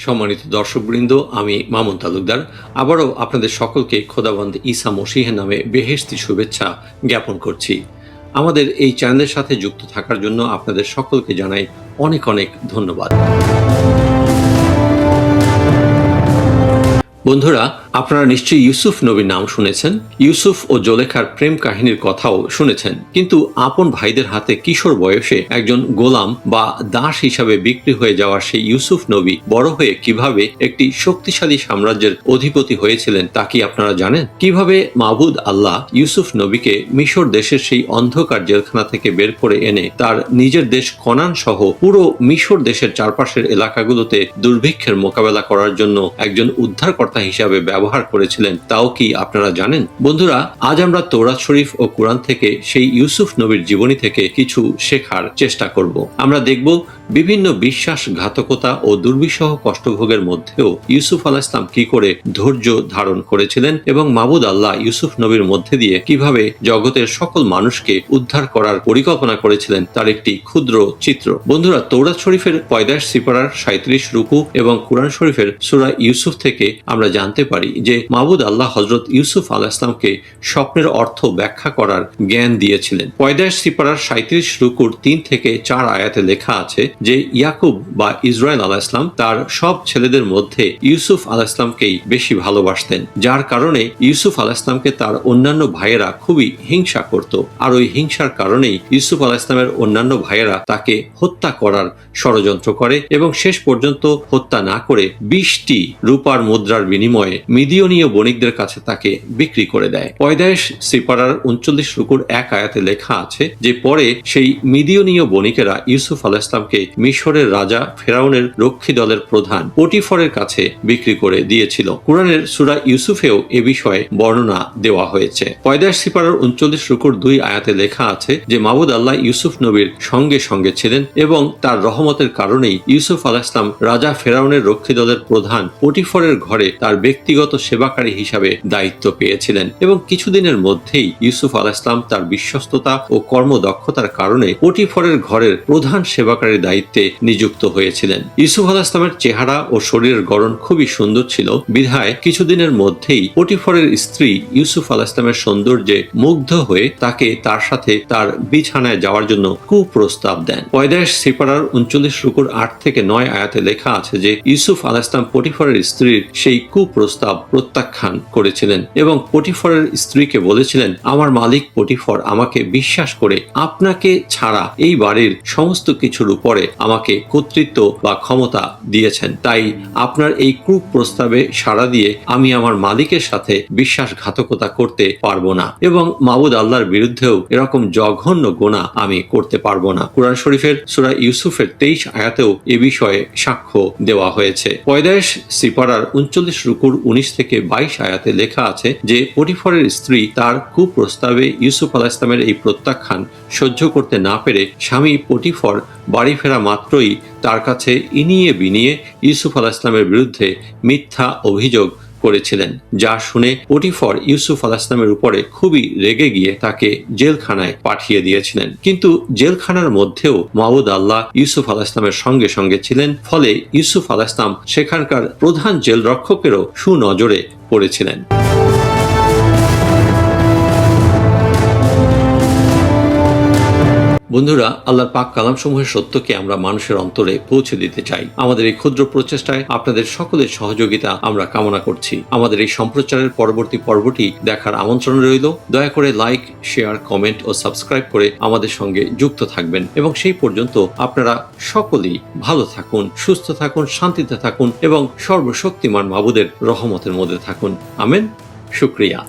সম্মানিত দর্শকবৃন্দ, আমি মামুন তালুকদার আবারও আপনাদের সকলকে খোদাবন্দ ঈসা মসীহের নামে বেহেশতি শুভেচ্ছা জ্ঞাপন করছি। আমাদের এই চ্যানেলের সাথে যুক্ত থাকার জন্য আপনাদের সকলকে জানাই অনেক অনেক ধন্যবাদ। বন্ধুরা, আপনারা নিশ্চয়ই ইউসুফ নবীর নাম শুনেছেন। ইউসুফ ও জোলেখার প্রেম কাহিনীর কথাও শুনেছেন। কিন্তু আপন ভাইদের হাতে কিশোর বয়সে একজন গোলাম বা দাস হিসাবে বিক্রি হয়ে যাওয়া সেই ইউসুফ নবী বড় হয়ে কিভাবে একটি শক্তিশালী সাম্রাজ্যের অধিপতি হয়েছিলেন তা কি আপনারা জানেন? কিভাবে মাবুদ আল্লাহ ইউসুফ নবীকে মিশর দেশের সেই অন্ধকার জেলখানা থেকে বের করে এনে তার নিজের দেশ কনান সহ পুরো মিশর দেশের চারপাশের এলাকাগুলোতে দুর্ভিক্ষের মোকাবেলা করার জন্য একজন উদ্ধারকর্তা হিসাবে ব্যবহার করেছিলেন, তাও কি আপনারা জানেন? বন্ধুরা, আজ আমরা তৌরাত শরীফ ও কুরআন থেকে সেই ইউসুফ নবীর জীবনী থেকে কিছু শেখার চেষ্টা করব। আমরা দেখব বিভিন্ন বিশ্বাসঘাতকতা ও দুর্বিষহ কষ্টভোগের মধ্যেও ইউসুফ আলাইহিস সালাম কি করে ধৈর্য ধারণ করেছিলেন এবং মাবুদ আল্লাহ ইউসুফ নবীর মধ্যে দিয়ে কিভাবে জগতের সকল মানুষকে উদ্ধার করার পরিকল্পনা করেছিলেন তার একটি ক্ষুদ্র চিত্র। বন্ধুরা, তৌরাত শরীফের পয়দাশ সিপারার 37 রুকু এবং কুরআন শরীফের সূরা ইউসুফ থেকে আমরা জানতে পারি যে মাবুদ আল্লাহ হযরত ইউসুফ আলাইহিস সালামকে স্বপ্নের অর্থ ব্যাখ্যা করার জ্ঞান দিয়েছিলেন। পয়দাশ সিপারার 37 রুকুর 3 থেকে 4 আয়াতে লেখা আছে যে ইয়াকুব বা ইসরায়েল আলাইহিস সালাম তার সব ছেলেদের মধ্যে ইউসুফ আলাইহিস সালামকেই বেশি ভালোবাসতেন, যার কারণে ইউসুফ আলাইহিস সালামকে তার অন্যান্য ভাইয়েরা খুবই হিংসা করত। আর ওই হিংসার কারণেই ইউসুফ আলাইহিস সালামের অন্যান্য ভাইয়েরা তাকে হত্যা করার ষড়যন্ত্র করে এবং শেষ পর্যন্ত হত্যা না করে 20টি রূপার মুদ্রার বিনিময়ে মিদিয়নীয় বণিকদের কাছে তাকে বিক্রি করে দেয়। পয়দাশ সিপারার 39 রুকুর 1 আয়াতে লেখা আছে যে পরে সেই মিদিয়নীয় বণিকেরা ইউসুফ আলাইহিস সালামকে মিশরের রাজা ফেরাউনের রক্ষী দলের প্রধান পটিফরের কাছে বিক্রি করে দিয়েছিল। কুরআনের সূরা ইউসুফেও এ বিষয়ে বর্ণনা দেওয়া হয়েছে। পয়দাশ সিপারার 39 রুকুর 2 আয়াতে লেখা আছে যে মাবুদ আল্লাহ ইউসুফ নবীর সঙ্গে সঙ্গে ছিলেন এবং তার রহমতের কারণেই ইউসুফ আলাইহিস সালাম রাজা ফেরাউনের রক্ষী দলের প্রধান পটিফরের ঘরে তার ব্যক্তিগত সেবাকারী হিসাবে দায়িত্ব পেয়েছিলেন এবং কিছুদিনের মধ্যেই ইউসুফ আলাইহিস সালাম তার বিশ্বস্ততা ও কর্মদক্ষতার কারণে পটিফরের ঘরের প্রধান সেবাকারীর দায়িত্বে নিযুক্ত হয়েছিলেন। ইউসুফ আলাইহিস সালামের চেহারা ও শরীরের গড়ন খুবই সুন্দর ছিল বিধায় কিছুদিনের মধ্যেই পটিফরের স্ত্রী ইউসুফ আলাইহিস সালামের সৌন্দর্যে মুগ্ধ হয়ে তাকে তার সাথে তার বিছানায় যাওয়ার জন্য কুপ্রস্তাব দেন। পয়দাশ সিপারার 39 রুকুর 8 থেকে 9 আয়াতে লেখা আছে যে ইউসুফ আলাইহিস সালাম পটিফরের স্ত্রীর সেই কুপ্রস্তাব প্রত্যাখ্যান করেছিলেন এবং পটিফরের স্ত্রীকে বলেছিলেন, আমার মালিক পটিফর আমাকে বিশ্বাস করে আপনাকে ছাড়া এই বাড়ির সমস্ত কিছুর উপরে আমাকে কর্তৃত্ব বা ক্ষমতা দিয়েছেন, তাই আপনার এই কুপ্রস্তাবে সাড়া দিয়ে আমি আমার মালিকের সাথে বিশ্বাসঘাতকতা করতে পারবো না এবং মাবুদ আল্লাহর বিরুদ্ধেও এরকম জঘন্য গুনাহ আমি করতে পারবো না। কুরআন শরীফের সূরা ইউসুফের 23 আয়াতেও এ বিষয়ে সাক্ষ্য দেওয়া হয়েছে। পয়দাশ সিপারার 39 রুকুর 19 থেকে 22 আয়াতে লেখা আছে যে পটিফরের স্ত্রী তার কুপ্রস্তাবে ইউসুফ আলাইহিস সালামের এই প্রত্যাখ্যান সহ্য করতে না পেরে স্বামী পটিফর বাড়ি ফেরা মাত্রই তার কাছে ইনিয়ে বিনিয়ে ইউসুফ আলাইহিস সালামের বিরুদ্ধে মিথ্যা অভিযোগ করেছিলেন, যা শুনে পটিফর ইউসুফ আলাইহিস সালামের উপরে খুবই রেগে গিয়ে তাকে জেলখানায় পাঠিয়ে দিয়েছিলেন। কিন্তু জেলখানার মধ্যেও মাবুদ আল্লাহ ইউসুফ আলাইহিস সালামের সঙ্গে সঙ্গে ছিলেন, ফলে ইউসুফ আলাইহিস সালাম সেখানকার প্রধান জেল রক্ষকেরও সুনজরে পড়েছিলেন। বন্ধুরা, আল্লাহর পাক কালামসমূহের সত্যকে আমরা মানুষের অন্তরে পৌঁছে দিতে চাই। আমাদের এই ক্ষুদ্র প্রচেষ্টায় আপনাদের সকলের সহযোগিতা আমরা কামনা করছি। আমাদের এই সম্প্রচারের পরবর্তী পর্বটি দেখার আমন্ত্রণ রইল। দয়া করে লাইক, শেয়ার, কমেন্ট ও সাবস্ক্রাইব করে আমাদের সঙ্গে যুক্ত থাকবেন এবং সেই পর্যন্ত আপনারা সকলেই ভালো থাকুন, সুস্থ থাকুন, শান্তিতে থাকুন এবং সর্বশক্তিমান মাবুদের রহমতের মধ্যে থাকুন। আমেন। শুকরিয়া।